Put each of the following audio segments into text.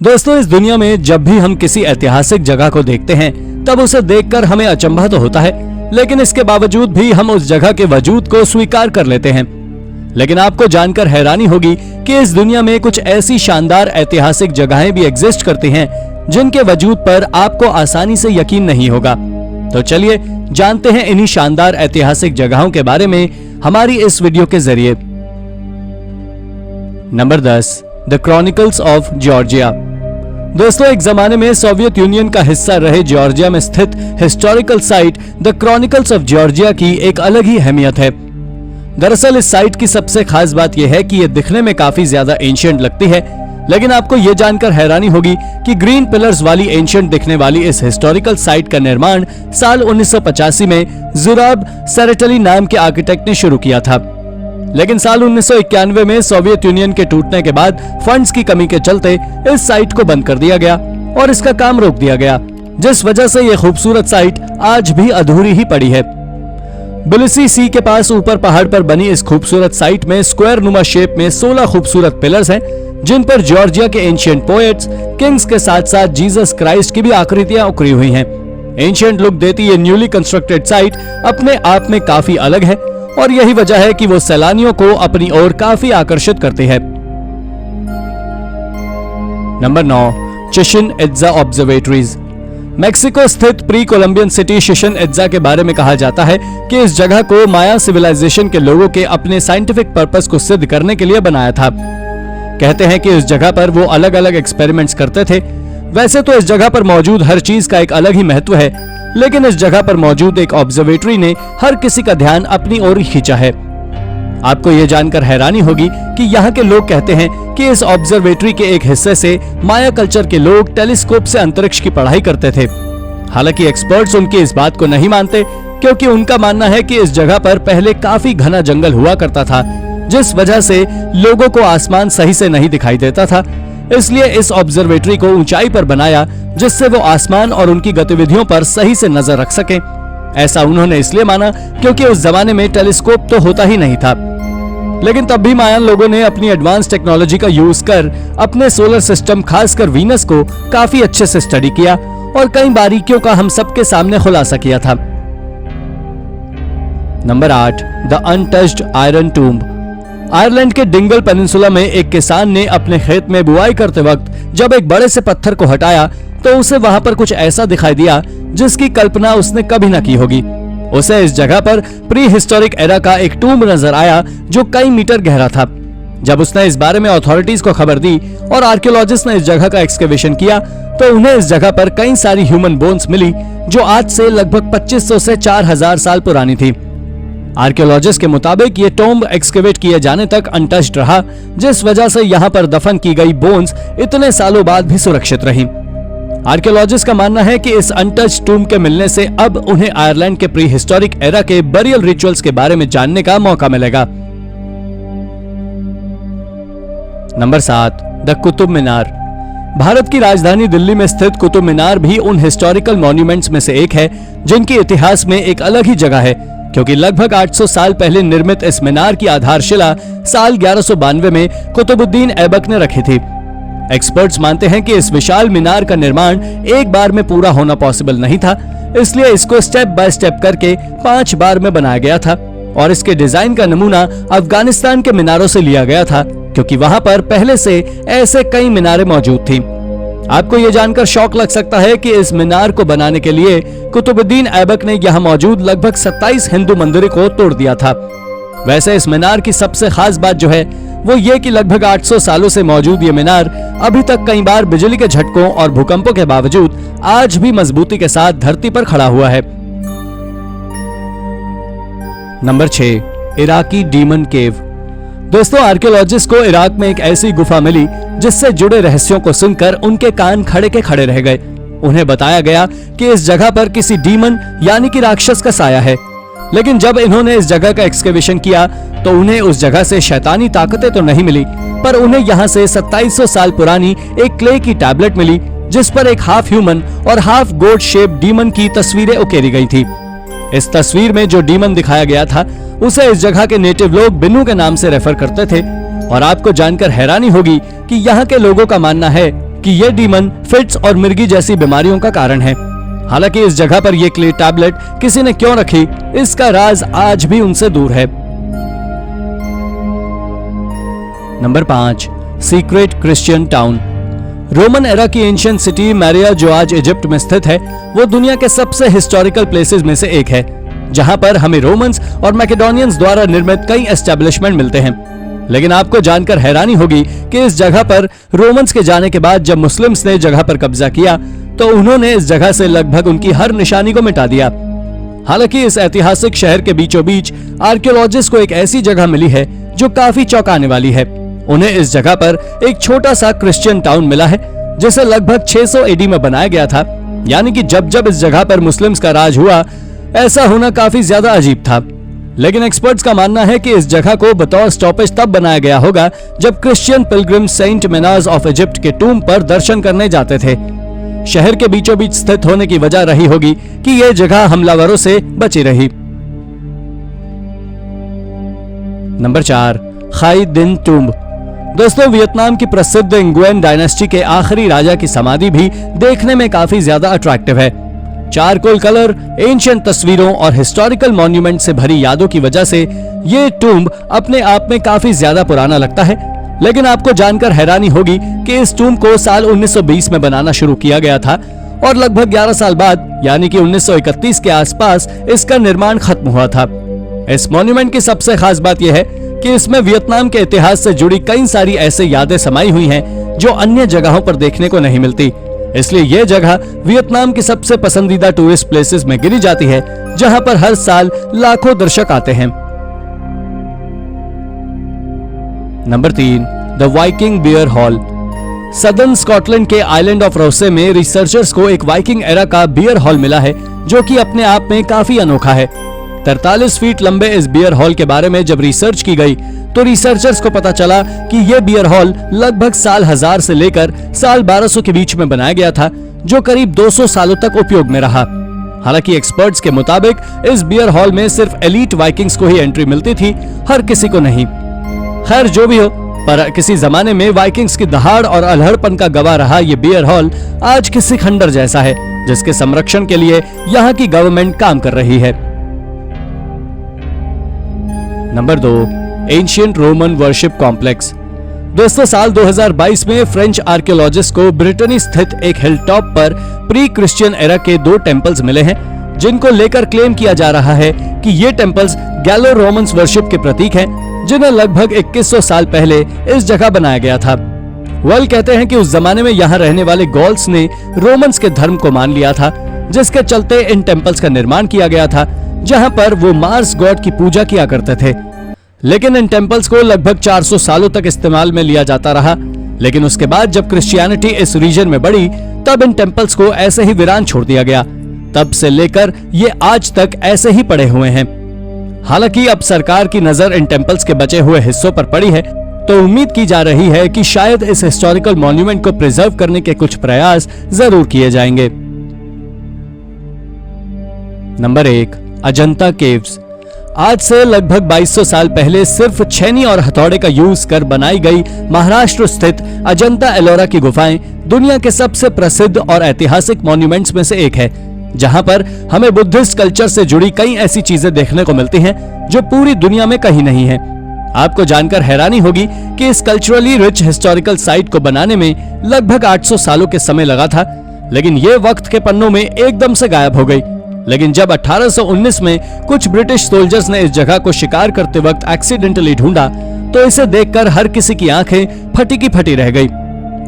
दोस्तों, इस दुनिया में जब भी हम किसी ऐतिहासिक जगह को देखते हैं तब उसे देखकर हमें अचंभा तो होता है, लेकिन इसके बावजूद भी हम उस जगह के वजूद को स्वीकार कर लेते हैं। लेकिन आपको जानकर हैरानी होगी कि इस दुनिया में कुछ ऐसी शानदार ऐतिहासिक जगहें भी एग्जिस्ट करती हैं जिनके वजूद पर आपको आसानी से यकीन नहीं होगा। तो चलिए जानते हैं इन्हीं शानदार ऐतिहासिक जगहों के बारे में हमारी इस वीडियो के जरिए। Number 10, the chronicles of Georgia. दोस्तों, एक जमाने में सोवियत यूनियन का हिस्सा रहे जॉर्जिया में स्थित historical site the chronicles of Georgia की एक अलग ही अहमियत है। दरअसल इस साइट की सबसे खास बात यह है कि यह दिखने में काफी ज्यादा एंशिएंट लगती है, लेकिन आपको यह जानकर हैरानी होगी कि ग्रीन पिलर्स वाली एंशिएंट दिखने वाली इस हिस्टोरिकल साइट का निर्माण साल 1985 में ज़ुराब सेरेटली नाम के आर्किटेक्ट ने शुरू किया था। लेकिन साल 1991 में सोवियत यूनियन के टूटने के बाद फंड्स की कमी के चलते इस साइट को बंद कर दिया गया और इसका काम रोक दिया गया, जिस वजह से यह खूबसूरत साइट आज भी अधूरी ही पड़ी है। बिलिसी सी के पास ऊपर पहाड़ पर बनी इस खूबसूरत साइट में स्क्वायर नुमा शेप में 16 खूबसूरत पिलर्स हैं, जिन पर जॉर्जिया के एंशिएंट पोएट्स, किंग्स के साथ साथ जीसस क्राइस्ट की भी आकृतियां उकरी हुई हैं। एंशिएंट लुक देती ये न्यूली कंस्ट्रक्टेड साइट अपने आप में काफी अलग है और यही वजह है कि वो सैलानियों को अपनी ओर काफी आकर्षित करती है। Number 9, Chichen Itza observatories. Mexico स्थित pre Columbian city Chichen Itza के बारे में कहा जाता है कि इस जगह को माया सिविलाइजेशन के लोगों के अपने साइंटिफिक पर्पस को सिद्ध करने के लिए बनाया था। कहते हैं कि इस जगह पर वो अलग अलग एक्सपेरिमेंट्स करते थे। वैसे तो इस जगह पर मौजूद हर चीज का एक अलग ही महत्व है, लेकिन इस जगह पर मौजूद एक ऑब्जर्वेटरी ने हर किसी का ध्यान अपनी ओर खींचा है। आपको यह जानकर हैरानी होगी कि यहाँ के लोग कहते हैं कि इस ऑब्जर्वेटरी के एक हिस्से से माया कल्चर के लोग टेलीस्कोप से अंतरिक्ष की पढ़ाई करते थे। हालांकि एक्सपर्ट्स उनकी इस बात को नहीं मानते, क्योंकि उनका मानना है कि इस जगह पर पहले काफी घना जंगल हुआ करता था, जिस वजह से लोगों को आसमान सही से नहीं दिखाई देता था। इसलिए इस ऑब्जर्वेटरी को ऊंचाई पर बनाया, जिससे वो आसमान और उनकी गतिविधियों पर सही से नजर रख सके। ऐसा उन्होंने इसलिए माना क्योंकि उस जमाने में टेलीस्कोप तो होता ही नहीं था। लेकिन तब भी मायान लोगों ने अपनी एडवांस टेक्नोलॉजी का यूज कर अपने सोलर सिस्टम, खासकर वीनस को काफी अच्छे से स्टडी किया और कई बारीकियों का हम सबके सामने खुलासा किया था। Number 8, the untouched iron tomb. Ireland के डिंगल पेनिनसुला में एक किसान ने अपने खेत में बुआई करते वक्त जब एक बड़े से पत्थर को हटाया तो उसे वहां पर कुछ ऐसा दिखाई दिया जिसकी कल्पना उसने कभी न की होगी। उसे इस जगह पर प्री हिस्टोरिक एरा का एक टूम्ब नजर आया जो कई मीटर गहरा था। जब उसने इस बारे में अथॉरिटीज को खबर दी और आर्कियोलॉजिस्ट ने इस जगह का एक्सकेवेशन किया तो उन्हें इस जगह पर कई सारी ह्यूमन बोन्स मिली जो आज से लगभग 2500 से 4000 साल पुरानी थी। आर्कियोलॉजिस्ट के मुताबिक ये टॉम्ब एक्सकेवेट किए जाने तक अनटच्ड रहा, जिस वजह से यहाँ पर दफन की गई बोन्स इतने सालों बाद भी सुरक्षित रहीं। आर्कियोलॉजिस्ट का मानना है कि इस अनटच्ड टूम्ब के मिलने से अब उन्हें आयरलैंड के प्री हिस्टोरिक एरा के बरियल रिचुअल्स के बारे में जानने का मौका मिलेगा। Number 7, the Qutub Minar. भारत की राजधानी दिल्ली में स्थित कुतुब मीनार भी उन हिस्टोरिकल मॉन्यूमेंट्स में से एक है जिनकी इतिहास में एक अलग ही जगह है, क्योंकि लगभग 800 साल पहले निर्मित इस मीनार की आधारशिला साल 1192 में कुतुबुद्दीन ऐबक ने रखी थी। एक्सपर्ट्स मानते हैं कि इस विशाल मीनार का निर्माण एक बार में पूरा होना पॉसिबल नहीं था, इसलिए इसको स्टेप बाय स्टेप करके 5 बार में बनाया गया था और इसके डिजाइन का नमूना अफगानिस्तान के मीनारों से लिया गया था, क्योंकि वहां पर पहले से ऐसे कई मीनारें मौजूद थी। आपको ये जानकर शौक लग सकता है कि इस मीनार को बनाने के लिए कुतुबुद्दीन ऐबक ने यहाँ मौजूद लगभग 27 हिंदू मंदिरों को तोड़ दिया था। वैसे इस मीनार की सबसे खास बात जो है वो ये कि लगभग 800 सालों से मौजूद ये मीनार अभी तक कई बार बिजली के झटकों और भूकंपों के बावजूद आज भी मजबूती के साथ धरती पर खड़ा हुआ है। नंबर 6, इराकी डीमन केव। दोस्तों, आर्कियोलॉजिस्ट को इराक में एक ऐसी गुफा मिली जिससे जुड़े रहस्यों को सुनकर उनके कान खड़े के खड़े रह गए। उन्हें बताया गया कि इस जगह पर किसी डीमन यानी कि राक्षस का साया है, लेकिन जब इन्होंने इस जगह का एक्सकेवेशन किया तो उन्हें उस जगह से शैतानी ताकतें तो नहीं मिली, पर उन्हें यहाँ से 2700 साल पुरानी एक क्ले की टैबलेट मिली जिस पर एक हाफ ह्यूमन और हाफ गोड शेप डीमन की तस्वीरें उकेरी गई थी। इस तस्वीर में जो डीमन दिखाया गया था उसे इस जगह के नेटिव लोग बिन्नू के नाम से रेफर करते थे और आपको जानकर हैरानी होगी कि यहाँ के लोगों का मानना है कि ये डीमन फिट्स और मिर्गी जैसी बीमारियों का कारण है। हालांकि इस जगह पर ये क्ले टैबलेट किसी ने क्यों रखी, इसका राज आज भी उनसे दूर है। Number 5, secret Christian town. Roman era की एंशिएंट सिटी मैरिया जो आज इजिप्ट में स्थित है, वो दुनिया के सबसे हिस्टोरिकल प्लेसेस में से एक है, जहां पर हमें रोमन्स और मैकेडोनियंस द्वारा निर्मित कई एस्टेब्लिशमेंट मिलते हैं। लेकिन आपको जानकर हैरानी होगी कि इस जगह पर रोमन्स के जाने के बाद जब मुस्लिम्स ने जगह पर कब्जा किया तो उन्होंने इस जगह से लगभग उनकी हर निशानी को मिटा दिया। हालांकि इस ऐतिहासिक शहर के बीचों बीच आर्कियोलॉजिस्ट को एक ऐसी जगह मिली है जो काफी चौंकाने वाली है। उन्हें इस जगह पर एक छोटा सा क्रिश्चियन टाउन मिला है, जिसे लगभग 600 एडी में बनाया गया था। यानी कि जब जब इस जगह पर मुस्लिम्स का राज हुआ, ऐसा होना काफी ज्यादा अजीब था। लेकिन एक्सपर्ट्स का मानना है कि इस जगह को बतौर स्टॉपेज तब बनाया गया होगा जब Christian pilgrim saint Menas of Egypt के टूम पर दर्शन करने जाते थे। शहर के बीचों बीच स्थित होने की वजह रही होगी कि यह जगह हमलावरों से बची रही। नंबर 4, खाई दिन टूम्ब। दोस्तों, वियतनाम की प्रसिद्ध इंगुएन डायनेस्टी के आखिरी राजा की समाधि भी देखने में काफी ज्यादा अट्रैक्टिव है। चारकोल कलर, एंशिएंट तस्वीरों और हिस्टोरिकल मॉन्यूमेंट से भरी यादों की वजह से ये टूम्ब अपने आप में काफी ज्यादा पुराना लगता है। लेकिन आपको जानकर हैरानी होगी कि इस टूम्ब को साल 1920 में बनाना शुरू किया गया था और लगभग 11 साल बाद यानी कि 1931 के आसपास इसका निर्माण खत्म हुआ था। इस मॉन्यूमेंट की सबसे खास बात यह है कि इसमें वियतनाम के इतिहास से जुड़ी कई सारी ऐसे यादें समाई हुई हैं जो अन्य जगहों पर देखने को नहीं मिलती। इसलिए यह जगह वियतनाम की सबसे पसंदीदा टूरिस्ट प्लेसेस में गिनी जाती है, जहां पर हर साल लाखों दर्शक आते हैं। Number 3, the Viking beer hall. Southern Scotland के आइलैंड ऑफ रोसे में रिसर्चर्स को एक वाइकिंग एरा का बियर हॉल मिला है, जो कि अपने आप में काफी अनोखा है। 43 फीट लंबे इस बियर हॉल के बारे में जब रिसर्च की गई तो रिसर्चर्स को पता चला कि यह बियर हॉल लगभग साल 1000 से लेकर साल 1200 के बीच में बनाया गया था, जो करीब 200 सालों तक उपयोग में रहा। हालांकि एक्सपर्ट्स के मुताबिक इस बियर हॉल में सिर्फ एलीट वाइकिंग्स को ही एंट्री मिलती थी, हर किसी को नहीं। खैर जो भी हो, पर किसी जमाने में वाइकिंग्स की दहाड़ और अल्हड़पन का गवाह रहा ये बियर हॉल आज किसी खंडर जैसा है, जिसके संरक्षण के लिए यहाँ की गवर्नमेंट काम कर रही है। Number 2, ancient Roman worship complex. दोस्तों, साल 2022 में फ्रेंच आर्कियोलॉजिस्ट को ब्रिटेनी स्थित एक हिल टॉप पर प्री क्रिश्चियन एरा के 2 टेम्पल्स मिले हैं, जिनको लेकर क्लेम किया जा रहा है कि ये टेम्पल्स गैलो रोमन्स वर्शिप के प्रतीक हैं, जिन्हें लगभग 2100 साल पहले इस जगह बनाया गया था। वेल कहते हैं कि उस जमाने में यहाँ रहने वाले गॉल्स ने रोमन्स के धर्म को मान लिया था, जिसके चलते इन टेम्पल्स का निर्माण किया गया था, जहां पर वो मार्स गॉड की पूजा किया करते थे। लेकिन इन टेम्पल्स को लगभग 400 सालों तक इस्तेमाल में लिया जाता रहा। लेकिन उसके बाद जब क्रिश्चियनिटी इस रीजन में बढ़ी, तब इन टेम्पल्स को ऐसे ही वीरान छोड़ दिया गया। तब से लेकर ये आज तक ऐसे ही पड़े हुए हैं। हालांकि अब सरकार की नजर इन टेम्पल्स के बचे हुए हिस्सों पर पड़ी है, तो उम्मीद की जा रही है कि शायद इस हिस्टोरिकल मॉन्यूमेंट को प्रिजर्व करने के कुछ प्रयास जरूर किए जाएंगे। Number 1, Ajanta caves. आज से लगभग 2200 साल पहले सिर्फ छेनी और हथौड़े का यूज कर बनाई गई महाराष्ट्र स्थित अजंता एलोरा की गुफाएं दुनिया के सबसे प्रसिद्ध और ऐतिहासिक मॉन्यूमेंट्स में से एक है, जहां पर हमें बुद्धिस्ट कल्चर से जुड़ी कई ऐसी चीजें देखने को मिलती हैं जो पूरी दुनिया में कहीं नहीं है। आपको जानकर हैरानी होगी कि इस कल्चरली रिच हिस्टोरिकल साइट को बनाने में लगभग 800 सालों के समय लगा था, लेकिन ये वक्त के पन्नों में एकदम से गायब हो गई। लेकिन जब 1819 में कुछ ब्रिटिश सोल्जर्स ने इस जगह को शिकार करते वक्त एक्सीडेंटली ढूंढा, तो इसे देखकर हर किसी की आंखें फटी की फटी रह गई।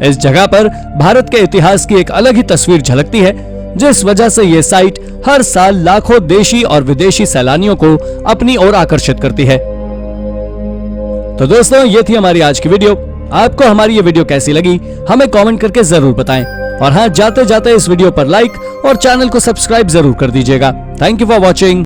इस जगह पर भारत के इतिहास की एक अलग ही तस्वीर झलकती है, जिस वजह से ये साइट हर साल लाखों देशी और विदेशी सैलानियों को अपनी ओर आकर्षित करती है। तो दोस्तों, ये थी हमारी आज की वीडियो। आपको हमारी ये वीडियो कैसी लगी हमें कमेंट करके जरूर बताएं। और हाँ, जाते जाते इस वीडियो पर लाइक और चैनल को सब्सक्राइब जरूर कर दीजिएगा। Thank you for watching.